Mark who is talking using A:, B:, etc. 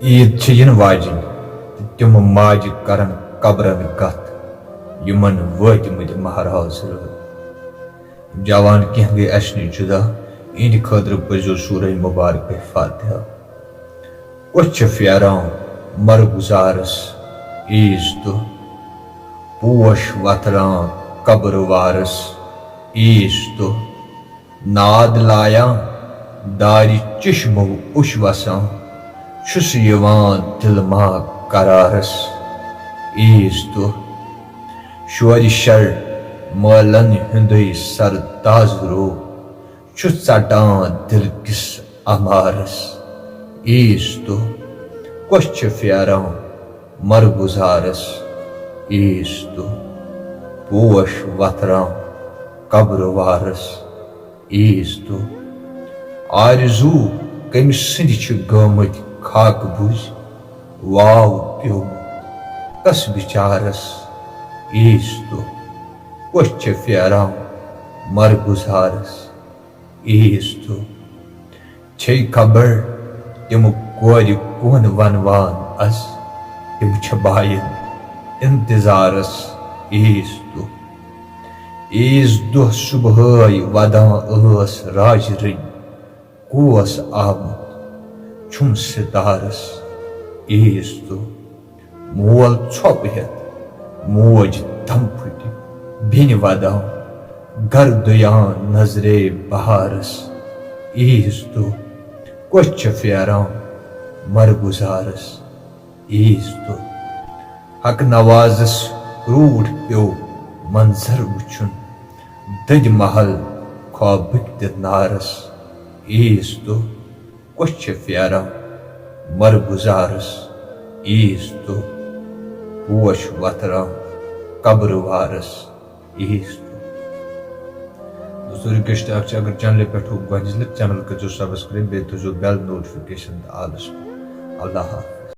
A: ईद छ इन वाजिन तिम माज करन कब्रन कथ यमन वतमत महराज रह जवान कह गई अश जुदा इन खतर पजो सूरह मुबारक फातिहा कुछ फेरान मरगुजारस ईज तो पोश वतरान कब्र वारस ईज तो नाद लाया दारी चिश्मो उश वसान छुस यवान दिलमा करारस ईज तो शोर शर मलन हिंदई सर ताजरो छु चटान दिल किस अमारस ईज तो कुछ फेरान मरगुजारस ईज तो पोश वतरान कब्र वारस ईज तो आरजू कम सिंद गमत खाक बुझ वाव प्यो कस बिचारस ईज तो कुछ फेरान मरगुजारस ईज तो छे खबर तिम कोर कोन वनवान अस तिम छ बायन इंतजारस ईज तो ईज दो सुबह वदां अस राज रई कोस आमत छुम सितारस ईज तो मोल छप हेत मोज दम फुट बिन वदां गर दुयान नजरे बहारस ईज तो कुछ फेरान मरगुजारस ईज तो हक नवाजस रूठ प्यो मंजर वुचुन दज महल ख्वाबिक नारस ईज तो कुछ फेरान मरगुजारस ईज तो पोश वतरान कब्र वारस ईज तो दोस्तों रिक्वेस्ट अगर चैनल पे गज चैनल कर सब्सक्राइब बे तो बेल नोटिफिकेशन आलस अल्लाह।